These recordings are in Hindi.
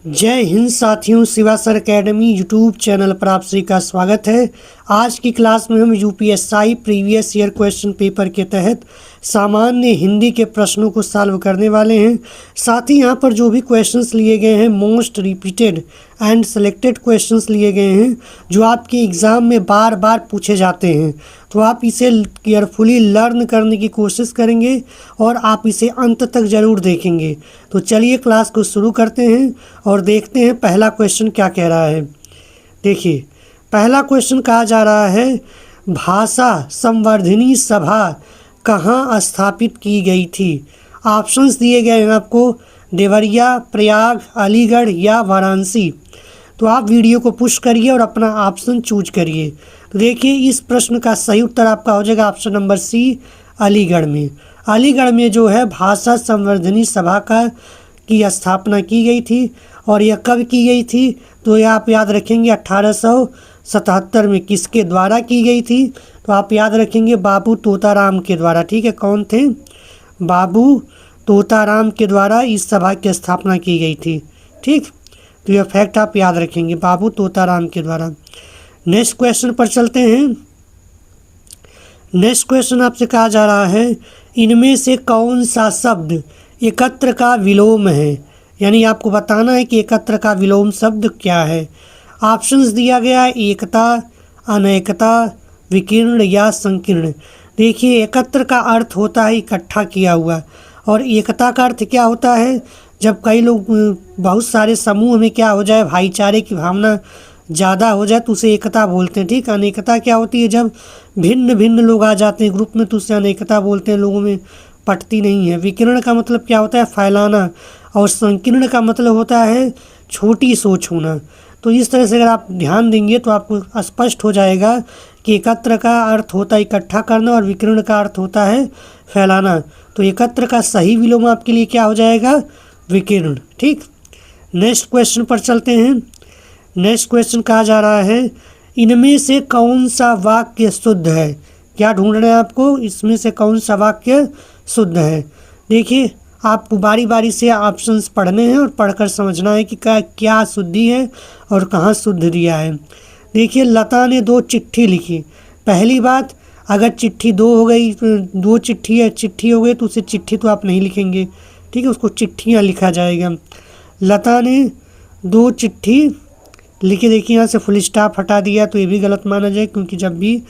जय हिंद साथियों, Shiva sir academy YouTube channel पर आप सभी का स्वागत है। आज की क्लास में हम UPSC previous year question paper के तहत सामान्य हिंदी के प्रश्नों को सॉल्व करने वाले हैं। साथ ही यहाँ पर जो भी क्वेश्चंस लिए गए हैं most repeated and selected questions लिए गए हैं जो आपके एग्ज़ाम में बार बार पूछे जाते हैं, तो आप इसे केयरफुली लर्न करने की कोशिश करेंगे और आप इसे अंत तक ज़रूर देखेंगे। तो चलिए क्लास को शुरू करते हैं और देखते हैं पहला क्वेश्चन क्या कह रहा है। देखिए, पहला क्वेश्चन कहा जा रहा है, भाषा संवर्धनी सभा कहाँ स्थापित की गई थी। ऑप्शंस दिए गए हैं आपको, देवरिया, प्रयाग, अलीगढ़ या वाराणसी। तो आप वीडियो को पुश करिए और अपना ऑप्शन चूज करिए। तो देखिए, इस प्रश्न का सही उत्तर आपका हो जाएगा ऑप्शन नंबर सी, अलीगढ़ में। अलीगढ़ में जो है भाषा संवर्धनी सभा की स्थापना की गई थी। और यह कब की गई थी, तो यह आप याद रखेंगे 1877 में किसके द्वारा की गई थी। तो आप याद रखेंगे बाबू तोताराम के द्वारा। ठीक है, कौन थे? बाबू तोताराम के द्वारा इस सभा की स्थापना की गई थी। ठीक, तो यह फैक्ट आप याद रखेंगे, बाबू तोताराम के द्वारा। नेक्स्ट क्वेश्चन पर चलते हैं। नेक्स्ट क्वेश्चन आपसे कहा जा रहा है, इनमें से कौन सा शब्द एकत्र का विलोम है। यानी आपको बताना है कि एकत्र का विलोम शब्द क्या है। ऑप्शंस दिया गया है, एकता, अनेकता, विकीर्ण या संकीर्ण। देखिए, एकत्र का अर्थ होता है इकट्ठा किया हुआ, और एकता का अर्थ क्या होता है, जब कई लोग बहुत सारे समूह में क्या हो जाए, भाईचारे की भावना ज़्यादा हो जाए तो उसे एकता बोलते हैं। ठीक, अनेकता क्या होती है, जब भिन्न भिन्न लोग आ जाते हैं ग्रुप में तो उसे अनेकता बोलते हैं, लोगों में पटती नहीं है। विकीर्ण का मतलब क्या होता है, फैलाना, और संकीर्ण का मतलब होता है छोटी सोच होना। तो इस तरह से अगर आप ध्यान देंगे तो आपको स्पष्ट हो जाएगा कि एकत्र का अर्थ होता है इकट्ठा करना और विकीर्ण का अर्थ होता है फैलाना। तो एकत्र का सही विलोम आपके लिए क्या हो जाएगा, विकीर्ण। ठीक, नेक्स्ट क्वेश्चन पर चलते हैं। नेक्स्ट क्वेश्चन कहा जा रहा है, इनमें से कौन सा वाक्य शुद्ध है। क्या ढूंढना है आपको, इसमें से कौन सा वाक्य शुद्ध है। देखिए, आपको बारी बारी से ऑप्शंस पढ़ने हैं और पढ़कर समझना है कि क्या शुद्धि है और कहाँ शुद्ध दिया है। देखिए, लता ने 2 चिट्ठी लिखी। पहली बात, अगर चिट्ठी 2 हो गई, 2 चिट्ठी है, चिट्ठी हो गई तो उसे चिट्ठी तो आप नहीं लिखेंगे। ठीक है, उसको चिट्ठियाँ लिखा जाएगा। लता ने 2 चिट्ठी लिखे। देखिए, यहाँ से फुल स्टॉप हटा दिया तो ये भी गलत माना जाए, क्योंकि जब भी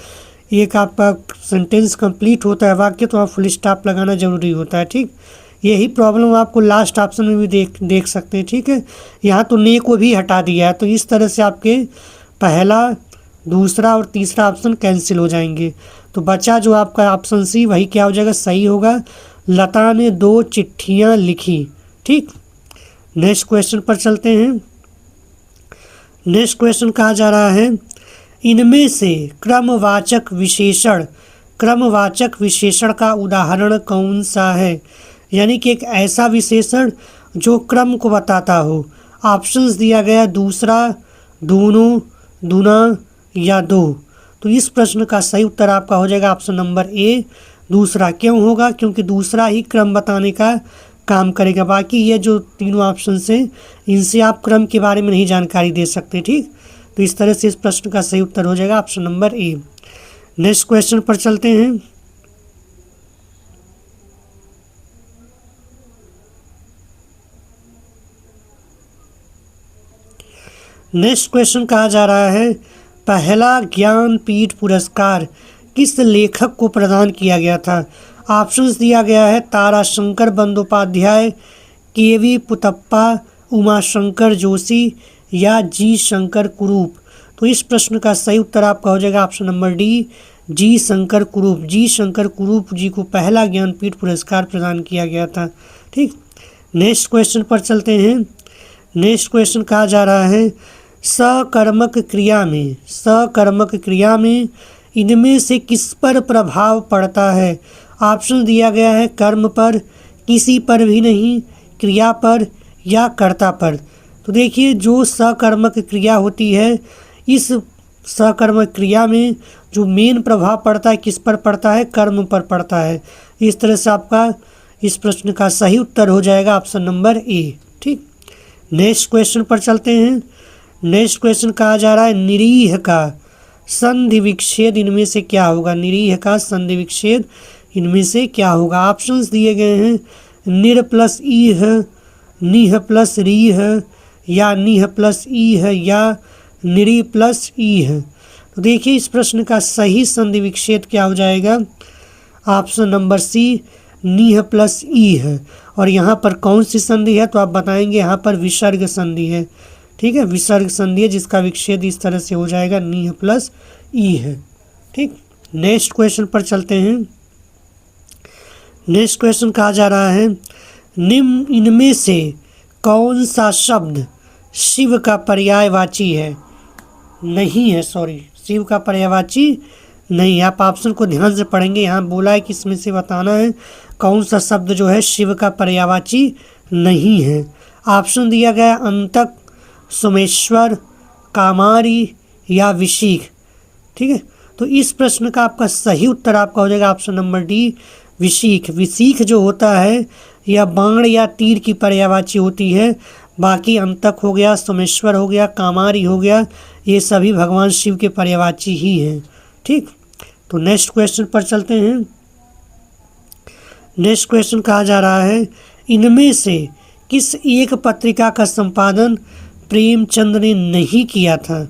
एक आपका सेंटेंस कंप्लीट होता है वाक्य तो आप फुल स्टॉप लगाना ज़रूरी होता है। ठीक, यही प्रॉब्लम आपको लास्ट ऑप्शन में भी देख सकते हैं। ठीक है, यहाँ तो ने को भी हटा दिया है, तो इस तरह से आपके पहला, दूसरा और तीसरा ऑप्शन कैंसिल हो जाएंगे। तो बचा जो आपका ऑप्शन सी, वही क्या हो जाएगा, सही होगा। लता ने 2 चिट्ठियाँ लिखी। ठीक, नेक्स्ट क्वेश्चन पर चलते हैं। नेक्स्ट क्वेश्चन कहा जा रहा है, इनमें से क्रमवाचक विशेषण का उदाहरण कौन सा है। यानी कि एक ऐसा विशेषण जो क्रम को बताता हो। ऑप्शंस दिया गया, दूसरा, दोनों, दुना या दो। तो इस प्रश्न का सही उत्तर आपका हो जाएगा ऑप्शन नंबर ए, दूसरा। क्यों होगा, क्योंकि दूसरा ही क्रम बताने का काम करेगा। बाकी ये जो तीनों ऑप्शन हैं इनसे आप क्रम के बारे में नहीं जानकारी दे सकते। ठीक, तो इस तरह से इस प्रश्न का सही उत्तर हो जाएगा option number A. Next question पर चलते हैं। नेक्स्ट क्वेश्चन कहा जा रहा है, पहला ज्ञानपीठ पुरस्कार किस लेखक को प्रदान किया गया था। ऑप्शंस दिया गया है, ताराशंकर बंदोपाध्याय, के.वी. पुतप्पा, उमाशंकर जोशी या जी शंकर कुरूप। तो इस प्रश्न का सही उत्तर आपका हो जाएगा ऑप्शन नंबर डी, जी शंकर कुरूप। जी शंकर कुरूप जी को पहला ज्ञानपीठ पुरस्कार प्रदान किया गया था। ठीक, नेक्स्ट क्वेश्चन पर चलते हैं। नेक्स्ट क्वेश्चन कहा जा रहा है, सकर्मक क्रिया में इनमें से किस पर प्रभाव पड़ता है। ऑप्शन दिया गया है, कर्म पर, किसी पर भी नहीं, क्रिया पर या कर्ता पर। तो देखिए, जो सकर्मक क्रिया होती है, इस सकर्मक क्रिया में जो मेन प्रभाव पड़ता है किस पर पड़ता है, कर्म पर पड़ता है। इस तरह से आपका इस प्रश्न का सही उत्तर हो जाएगा ऑप्शन नंबर ए। ठीक, नेक्स्ट क्वेश्चन पर चलते हैं। नेक्स्ट क्वेश्चन कहा जा रहा है निरीह का संधि विच्छेद इनमें से क्या होगा। निरीह का संधि विच्छेद इनमें से क्या होगा। ऑप्शंस दिए गए हैं निर प्लस ई है, निह प्लस री है, या निह प्लस ई है, या निरी प्लस ई है। तो देखिए इस प्रश्न का सही संधि विच्छेद क्या हो जाएगा। ऑप्शन नंबर सी निह प्लस ई है। और यहाँ पर कौन सी संधि है तो आप बताएंगे यहाँ पर विसर्ग संधि है। ठीक है, विसर्ग संधि है जिसका विच्छेद इस तरह से हो जाएगा, निह प्लस ई है। ठीक, नेक्स्ट क्वेश्चन पर चलते हैं। नेक्स्ट क्वेश्चन कहा जा रहा है निम्न इनमें से कौन सा शब्द शिव का पर्यायवाची है। नहीं है, सॉरी, शिव का पर्यायवाची नहीं। आप ऑप्शन को ध्यान से पढ़ेंगे। यहाँ बोला है कि इसमें से बताना है कौन सा शब्द जो है शिव का पर्यायवाची नहीं है। ऑप्शन दिया गया अंतक, सोमेश्वर, कामारी या विशीख। ठीक है, तो इस प्रश्न का आपका सही उत्तर आपका हो जाएगा ऑप्शन नंबर डी विशीख। विशीख जो होता है यह बाण या तीर की पर्यायवाची होती है। बाकी अंतक हो गया, सोमेश्वर हो गया, कामारी हो गया, ये सभी भगवान शिव के पर्यायवाची ही हैं। ठीक, तो नेक्स्ट क्वेश्चन पर चलते हैं। नेक्स्ट क्वेश्चन कहा जा रहा है इनमें से किस एक पत्रिका का संपादन प्रेमचंद ने नहीं किया था।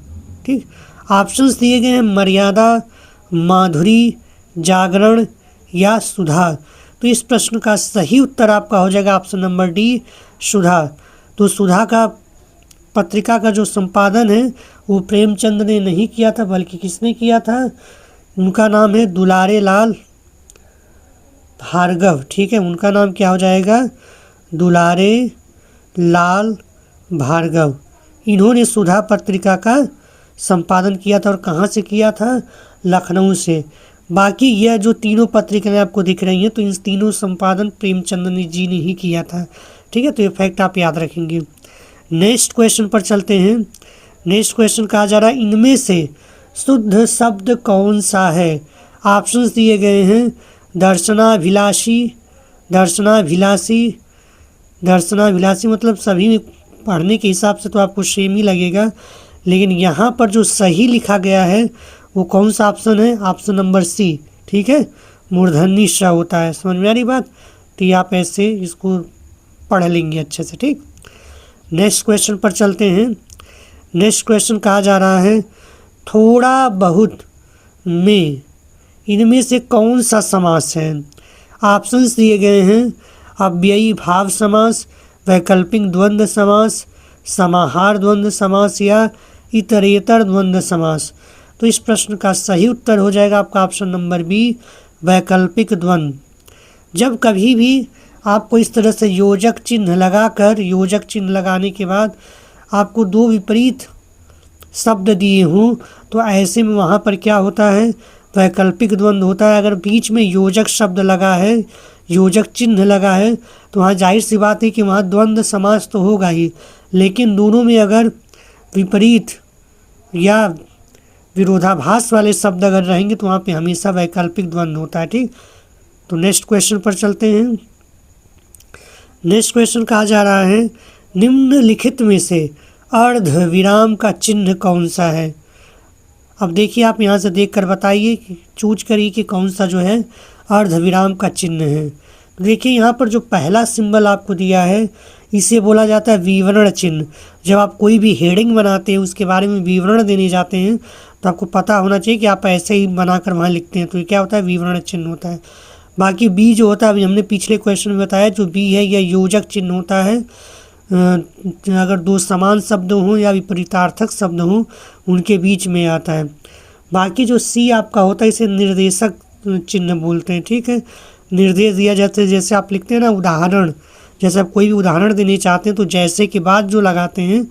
ठीक, ऑप्शंस दिए गए हैं मर्यादा, माधुरी, जागरण या सुधा। तो इस प्रश्न का सही उत्तर आपका हो जाएगा ऑप्शन नंबर डी सुधा। तो सुधा का पत्रिका का जो संपादन है वो प्रेमचंद ने नहीं किया था, बल्कि किसने किया था, उनका नाम है दुलारे लाल भार्गव। ठीक है, उनका नाम क्या हो जाएगा, दुलारे लाल भार्गव। इन्होंने सुधा पत्रिका का संपादन किया था और कहाँ से किया था, लखनऊ से। बाकी यह जो तीनों पत्रिकाएं आपको दिख रही हैं तो इन तीनों संपादन प्रेमचंद जी ने ही किया था। ठीक है, तो ये फैक्ट आप याद रखेंगे। नेक्स्ट क्वेश्चन पर चलते हैं। नेक्स्ट क्वेश्चन कहा जा रहा है इनमें से शुद्ध शब्द कौन सा है। ऑप्शंस दिए गए हैं दर्शनाभिलाषी, दर्शनाभिलाषी, दर्शनाभिलाषी मतलब सभी में पढ़ने के हिसाब से तो आपको सेम ही लगेगा, लेकिन यहाँ पर जो सही लिखा गया है वो कौन सा ऑप्शन है, ऑप्शन नंबर सी। ठीक है, मूर्धन्य श होता है। समझ में आ रही बात, तो ये आप ऐसे इसको पढ़ लेंगे अच्छे से। ठीक, नेक्स्ट क्वेश्चन पर चलते हैं। नेक्स्ट क्वेश्चन कहा जा रहा है थोड़ा बहुत में इनमें से कौन सा समास है। ऑप्शंस दिए गए हैं अव्ययी भाव समास, वैकल्पिक द्वंद्व समास, समाहार द्वंद्व समास या इतरेतर द्वंद्व समास। तो इस प्रश्न का सही उत्तर हो जाएगा आपका ऑप्शन नंबर बी वैकल्पिक द्वंद्व। जब कभी भी आपको इस तरह से योजक चिन्ह लगाकर, योजक चिन्ह लगाने के बाद आपको दो विपरीत शब्द दिए हों तो ऐसे में वहाँ पर क्या होता है, वैकल्पिक द्वंद्व होता है। अगर बीच में योजक शब्द लगा है, योजक चिन्ह लगा है, तो वहाँ जाहिर सी बात है कि वहाँ द्वंद्व समास तो होगा ही, लेकिन दोनों में अगर विपरीत या विरोधाभास वाले शब्द अगर रहेंगे तो वहाँ पे हमेशा वैकल्पिक द्वंद्व होता है। ठीक, तो नेक्स्ट क्वेश्चन पर चलते हैं। नेक्स्ट क्वेश्चन कहा जा रहा है निम्नलिखित में से अर्ध विराम का चिन्ह कौन सा है। अब देखिए आप यहाँ से देखकर बताइए कि चूज करिए कि कौन सा जो है अर्ध विराम का चिन्ह है। देखिए यहाँ पर जो पहला सिंबल आपको दिया है इसे बोला जाता है विवरण चिन्ह। जब आप कोई भी हेडिंग बनाते हैं, उसके बारे में विवरण देने जाते हैं, तो आपको पता होना चाहिए कि आप ऐसे ही बनाकर वहाँ लिखते हैं, तो ये क्या होता है, विवरण चिन्ह होता है। बाकी बी जो होता है, अभी हमने पिछले क्वेश्चन में बताया, जो बी है यह योजक चिन्ह होता है। अगर दो समान शब्द हों या विपरीतार्थक शब्द हों उनके बीच में आता है। बाकी जो सी आपका होता है इसे निर्देशक चिन्ह बोलते हैं। ठीक है, निर्देश दिया जाता है, जैसे आप लिखते हैं ना उदाहरण, जैसे आप कोई भी उदाहरण देने चाहते हैं तो जैसे के बाद जो लगाते हैं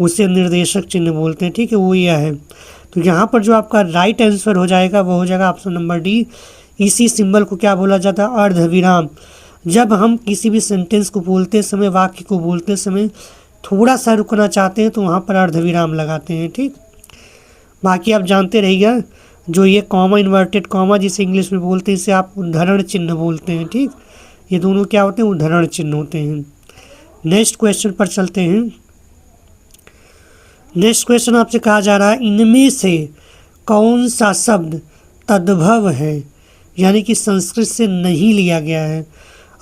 उसे निर्देशक चिन्ह बोलते हैं। ठीक है, वो यह है। तो यहाँ पर जो आपका राइट आंसर हो जाएगा वो हो जाएगा ऑप्शन नंबर डी। इसी सिंबल को क्या बोला जाता है, अर्धविराम। जब हम किसी भी सेंटेंस को बोलते समय, वाक्य को बोलते समय थोड़ा सा रुकना चाहते हैं तो वहाँ पर अर्धविराम लगाते हैं। ठीक, बाकी आप जानते रहिएगा जो ये कॉमा, इन्वर्टेड कॉमा जिसे इंग्लिश में बोलते हैं, इसे आप उद्धरण चिन्ह बोलते हैं। ठीक, ये दोनों क्या होते हैं, उद्धरण चिन्ह होते हैं। नेक्स्ट क्वेश्चन पर चलते हैं। नेक्स्ट क्वेश्चन आपसे कहा जा रहा है इनमें से कौन सा शब्द तद्भव है, यानी कि संस्कृत से नहीं लिया गया है।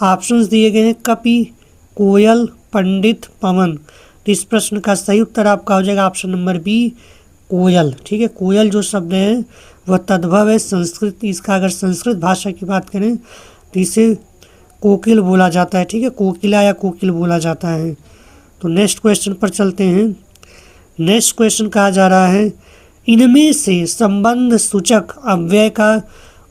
ऑप्शंस दिए गए हैं कपि, कोयल, पंडित, पवन। तो इस प्रश्न का सही उत्तर आपका हो जाएगा ऑप्शन नंबर बी, कोयल। ठीक है, कोयल जो शब्द है वह तद्भव है संस्कृत। इसका अगर संस्कृत भाषा की बात करें तो इसे कोकिल बोला जाता है। ठीक है, कोकिला या कोकिल बोला जाता है। तो नेक्स्ट क्वेश्चन पर चलते हैं। नेक्स्ट क्वेश्चन कहा जा रहा है इनमें से संबंध सूचक अव्यय का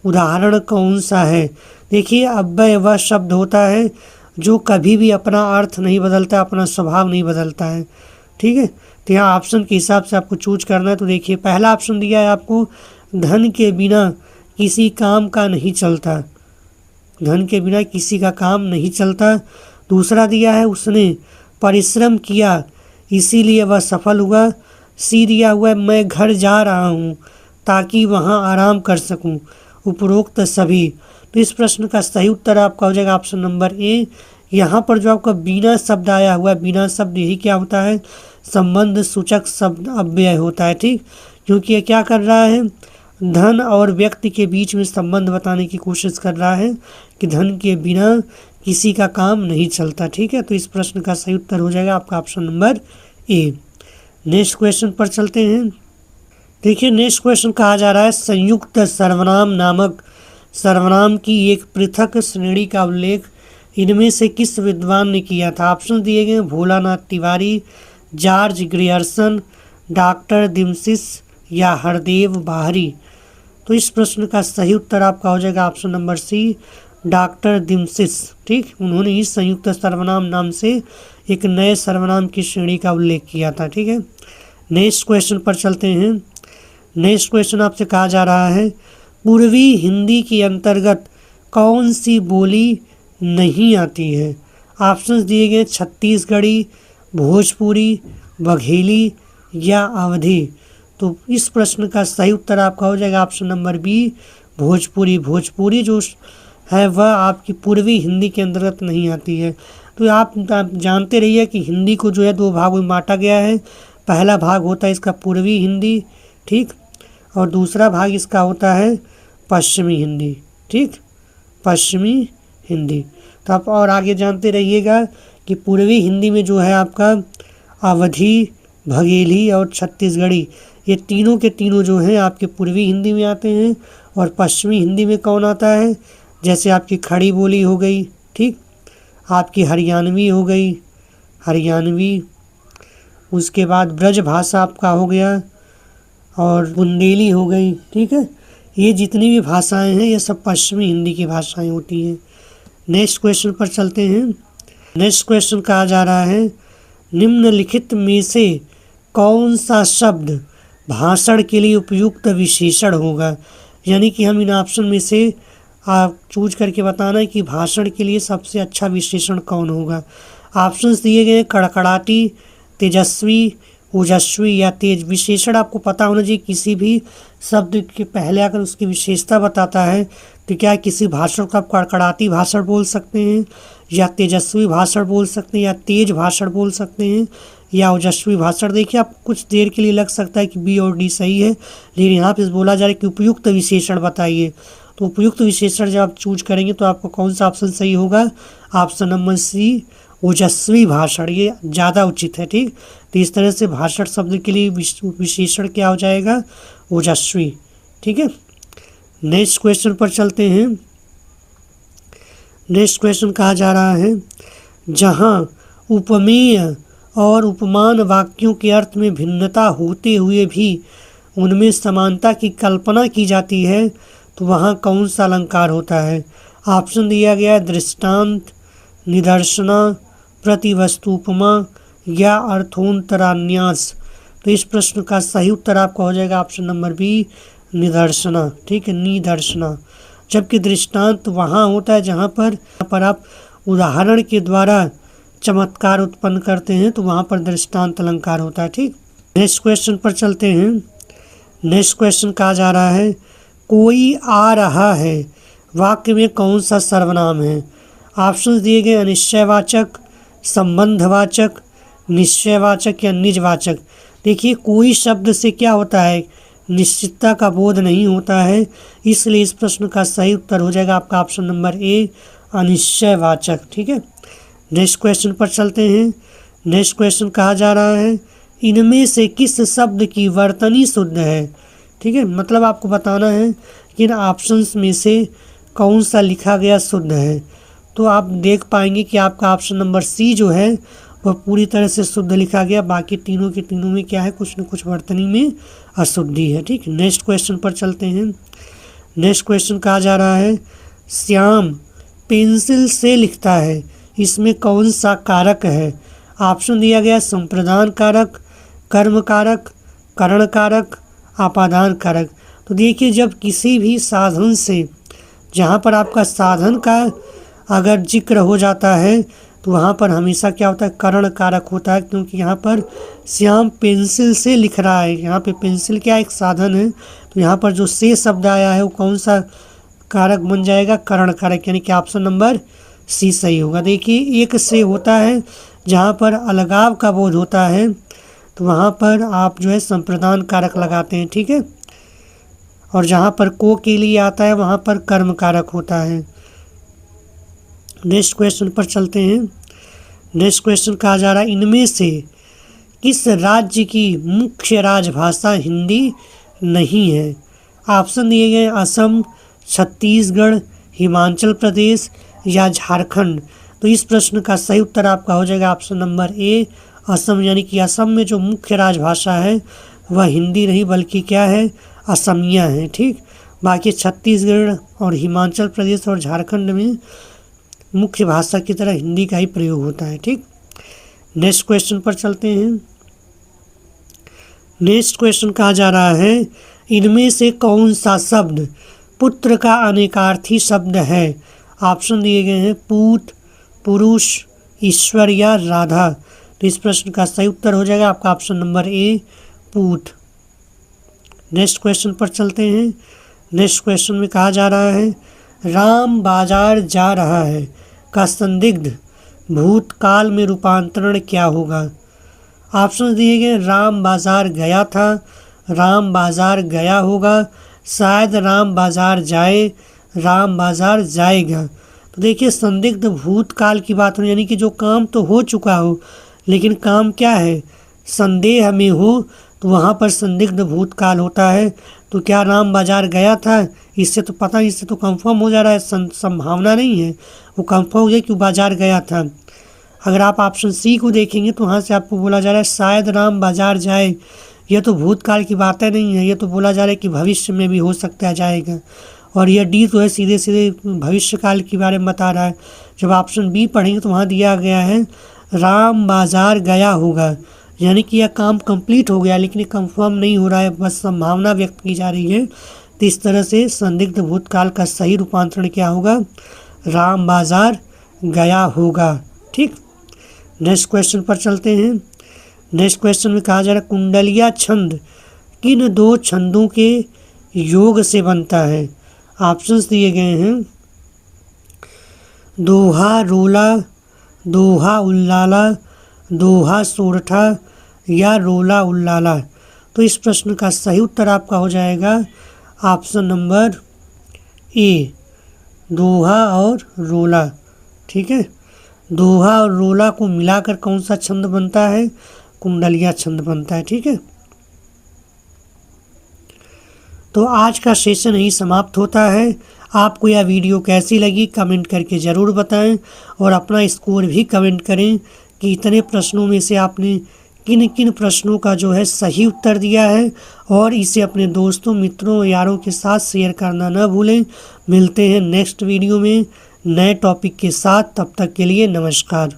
उदाहरण कौन सा है। देखिए, अव्यय वह शब्द होता है जो कभी भी अपना अर्थ नहीं बदलता, अपना स्वभाव नहीं बदलता है। ठीक है, तो यहाँ ऑप्शन के हिसाब से आपको चूज करना है। तो देखिए, पहला ऑप्शन दिया है आपको धन के बिना किसी काम का नहीं चलता, धन के बिना किसी का काम नहीं चलता। दूसरा दिया है उसने परिश्रम किया इसीलिए वह सफल हुआ। सी दिया हुआ है मैं घर जा रहा हूँ ताकि वहाँ आराम कर सकूँ। उपरोक्त सभी। तो इस प्रश्न का सही उत्तर आपका हो जाएगा ऑप्शन नंबर ए। यहाँ पर जो आपका बिना शब्द आया हुआ है, बिना शब्द यही क्या होता है, संबंध सूचक शब्द अव्यय होता है। ठीक, क्योंकि ये क्या कर रहा है, धन और व्यक्ति के बीच में संबंध बताने की कोशिश कर रहा है कि धन के बिना किसी का काम नहीं चलता। ठीक है, तो इस प्रश्न का सही उत्तर हो जाएगा आपका option number A. Next question पर चलते हैं। देखिए, नेक्स्ट क्वेश्चन कहा जा रहा है संयुक्त सर्वनाम नामक सर्वनाम की एक पृथक श्रेणी का उल्लेख इनमें से किस विद्वान ने किया था। ऑप्शन दिए गए Bholanath Tiwari, George Grierson, doctor डिमसिस या हरदेव बाहरी। तो इस प्रश्न का सही उत्तर आपका हो जाएगा ऑप्शन नंबर सी, डॉक्टर डिमसिस। ठीक, उन्होंने इस संयुक्त सर्वनाम नाम से एक नए सर्वनाम की श्रेणी का उल्लेख किया था। ठीक है, नेक्स्ट क्वेश्चन पर चलते हैं। नेक्स्ट क्वेश्चन आपसे कहा जा रहा है पूर्वी हिंदी के अंतर्गत कौन सी बोली नहीं आती है। ऑप्शंस दिए गए छत्तीसगढ़ी, भोजपुरी, बघेली या अवधी। तो इस प्रश्न का सही उत्तर आपका हो जाएगा option number B, Bhojpuri. Bhojpuri जो है वह आपकी पूर्वी हिंदी के अंतर्गत नहीं आती है। तो आप जानते रहिए कि हिंदी को जो है दो भागों में बांटा गया है। पहला भाग होता है इसका पूर्वी हिंदी, ठीक, और दूसरा भाग इसका होता है पश्चिमी हिंदी। ठीक, पश्चिमी हिंदी। तो आप और आगे जानते रहिएगा कि पूर्वी हिंदी में जो है आपका अवधी, बघेली और छत्तीसगढ़ी, ये तीनों के तीनों जो हैं आपके पूर्वी हिंदी में आते हैं। और पश्चिमी हिंदी में कौन आता है, जैसे आपकी खड़ी बोली हो गई, ठीक, आपकी हरियाणवी हो गई, हरियाणवी, उसके बाद ब्रज भाषा आपका हो गया और बुंदेली हो गई। ठीक है, ये जितनी भी भाषाएं हैं ये सब पश्चिमी हिंदी की भाषाएं होती हैं। नेक्स्ट क्वेश्चन पर चलते हैं। नेक्स्ट क्वेश्चन कहा जा रहा है निम्नलिखित में से कौन सा शब्द भाषण के लिए उपयुक्त विशेषण होगा। यानी कि हम इन ऑप्शन में से आप चूज करके बताना है कि भाषण के लिए सबसे अच्छा विशेषण कौन होगा। ऑप्शंस दिए गए कड़कड़ाटी, तेजस्वी, ओजस्वी या तेज। विशेषण आपको पता होना चाहिए, किसी भी शब्द के पहले अगर उसकी विशेषता बताता है तो क्या किसी भाषण को आप कड़कड़ाती भाषण बोल सकते हैं, या तेजस्वी भाषण बोल सकते हैं, या तेज भाषण बोल सकते हैं, या ओजस्वी भाषण। देखिए, आप कुछ देर के लिए लग सकता है कि बी और डी सही है, लेकिन यहाँ पे बोला जा रहा है कि उपयुक्त विशेषण बताइए। तो उपयुक्त विशेषण जब आप चूज करेंगे तो आपको कौन सा ऑप्शन सही होगा, ऑप्शन नंबर सी, ओजस्वी भाषण, ये ज़्यादा उचित है। ठीक, तो इस तरह से भाषण शब्द के लिए विशेषण क्या हो जाएगा, ओजस्वी। ठीक है, नेक्स्ट क्वेश्चन पर चलते हैं। नेक्स्ट क्वेश्चन कहा जा रहा है जहाँ उपमेय और उपमान वाक्यों के अर्थ में भिन्नता होते हुए भी उनमें समानता की कल्पना की जाती है तो वहाँ कौन सा अलंकार होता है। ऑप्शन दिया गया है दृष्टांत, निदर्शना, प्रतिवस्तु उपमा या अर्थोंतरान्यास। तो इस प्रश्न का सही उत्तर आपका हो जाएगा ऑप्शन नंबर बी, निदर्शना। ठीक है, निदर्शना। जबकि दृष्टांत वहाँ होता है जहाँ पर आप उदाहरण के द्वारा चमत्कार उत्पन्न करते हैं, तो वहाँ पर दृष्टांत अलंकार होता है। ठीक, नेक्स्ट क्वेश्चन पर चलते हैं। नेक्स्ट क्वेश्चन कहा जा रहा है कोई आ रहा है वाक्य में कौन सा सर्वनाम है। ऑप्शंस दिए गए अनिश्चयवाचक, संबंधवाचक, निश्चयवाचक या निजवाचक। देखिए कोई शब्द से क्या होता है, निश्चितता का बोध नहीं होता है, इसलिए इस प्रश्न का सही उत्तर हो जाएगा आपका ऑप्शन नंबर ए, अनिश्चयवाचक। ठीक है, नेक्स्ट क्वेश्चन पर चलते हैं। नेक्स्ट क्वेश्चन कहा जा रहा है इनमें से किस शब्द की वर्तनी शुद्ध है। ठीक है, मतलब आपको बताना है कि इन ऑप्शंस में से कौन सा लिखा गया शुद्ध है। तो आप देख पाएंगे कि आपका ऑप्शन नंबर सी जो है वह पूरी तरह से शुद्ध लिखा गया, बाकी तीनों के तीनों में क्या है, कुछ न कुछ वर्तनी में अशुद्धि है। ठीक, नेक्स्ट क्वेश्चन पर चलते हैं। नेक्स्ट क्वेश्चन कहा जा रहा है श्याम पेंसिल से लिखता है, इसमें कौन सा कारक है। ऑप्शन दिया गया संप्रदान कारक, कर्म कारक, करण कारक, आपादान कारक। तो देखिए जब किसी भी साधन से, जहाँ पर आपका साधन का अगर जिक्र हो जाता है तो वहाँ पर हमेशा क्या होता है, करण कारक होता है, क्योंकि यहाँ पर श्याम पेंसिल से लिख रहा है। यहाँ पे पेंसिल क्या एक साधन है, तो यहाँ पर जो से शब्द आया है वो कौन सा कारक बन जाएगा, करण कारक, यानी कि ऑप्शन नंबर सी सही होगा। देखिए एक से होता है जहाँ पर अलगाव का बोध होता है, तो वहाँ पर आप जो है संप्रदान कारक लगाते हैं। ठीक है, और जहाँ पर को के लिए आता है वहाँ पर कर्म कारक होता है। नेक्स्ट क्वेश्चन पर चलते हैं। नेक्स्ट क्वेश्चन कहा जा रहा है इनमें से किस राज्य की मुख्य राजभाषा हिंदी नहीं है। ऑप्शन दिए गए असम, छत्तीसगढ़, हिमाचल प्रदेश या झारखंड। तो इस प्रश्न का सही उत्तर आपका हो जाएगा ऑप्शन नंबर ए, असम, यानी कि असम में जो मुख्य राजभाषा है वह हिंदी नहीं बल्कि क्या है, असमिया है। ठीक, बाकी छत्तीसगढ़ और हिमाचल प्रदेश और झारखंड में मुख्य भाषा की तरह हिंदी का ही प्रयोग होता है। ठीक, नेक्स्ट क्वेश्चन पर चलते हैं। नेक्स्ट क्वेश्चन कहा जा रहा है इनमें से कौन सा शब्द पुत्र का अनेकार्थी शब्द है। ऑप्शन दिए गए हैं पूत, पुरुष, ईश्वर या राधा। तो इस प्रश्न का सही उत्तर हो जाएगा आपका ऑप्शन नंबर ए, पूत। नेक्स्ट क्वेश्चन पर चलते हैं। नेक्स्ट क्वेश्चन में कहा जा रहा है राम बाजार जा रहा है का संदिग्ध भूतकाल में रूपांतरण क्या होगा। ऑप्शन दिए गए राम बाजार गया था, राम बाजार गया होगा, शायद राम बाजार जाए, राम बाजार जाएगा। तो देखिए संदिग्ध भूतकाल की बात हो, यानी कि जो काम तो हो चुका हो लेकिन काम क्या है, संदेह में हो, तो वहाँ पर संदिग्ध भूतकाल होता है। तो क्या राम बाजार गया था, इससे तो पता, इससे तो कंफर्म हो जा रहा है, संभावना नहीं है, वो कंफर्म हो गया कि बाजार गया था। अगर आप ऑप्शन सी को देखेंगे तो वहाँ से आपको बोला जा रहा है शायद राम बाजार जाए, यह तो भूतकाल की बातें नहीं है, ये तो बोला जा रहा है कि भविष्य में भी हो सकता है जाएगा। और यह डी तो है सीधे सीधे भविष्य काल के बारे में बता रहा है। जब ऑप्शन बी पढ़ेंगे तो वहाँ दिया गया है राम बाजार गया होगा, यानी कि यह काम कंप्लीट हो गया लेकिन ये कंफर्म नहीं हो रहा है, बस संभावना व्यक्त की जा रही है। तो इस तरह से संदिग्ध भूतकाल का सही रूपांतरण क्या होगा, राम बाजार गया होगा। ठीक, नेक्स्ट क्वेश्चन पर चलते हैं। नेक्स्ट क्वेश्चन में कहा जा रहा है कुंडलिया छंद किन दो छंदों के योग से बनता है। ऑप्शंस दिए गए हैं दोहा रोला, दोहा उल्लाला, दोहा सोरठा या रोला उल्लाला। तो इस प्रश्न का सही उत्तर आपका हो जाएगा ऑप्शन नंबर ए, दोहा और रोला। ठीक है, दोहा और रोला को मिलाकर कौन सा छंद बनता है, कुंडलिया छंद बनता है। ठीक है, तो आज का सेशन यही समाप्त होता है। आपको यह वीडियो कैसी लगी कमेंट करके ज़रूर बताएं और अपना स्कोर भी कमेंट करें कि इतने प्रश्नों में से आपने किन किन प्रश्नों का जो है सही उत्तर दिया है, और इसे अपने दोस्तों, मित्रों, यारों के साथ शेयर करना न भूलें। मिलते हैं नेक्स्ट वीडियो में नए टॉपिक के साथ, तब तक के लिए नमस्कार।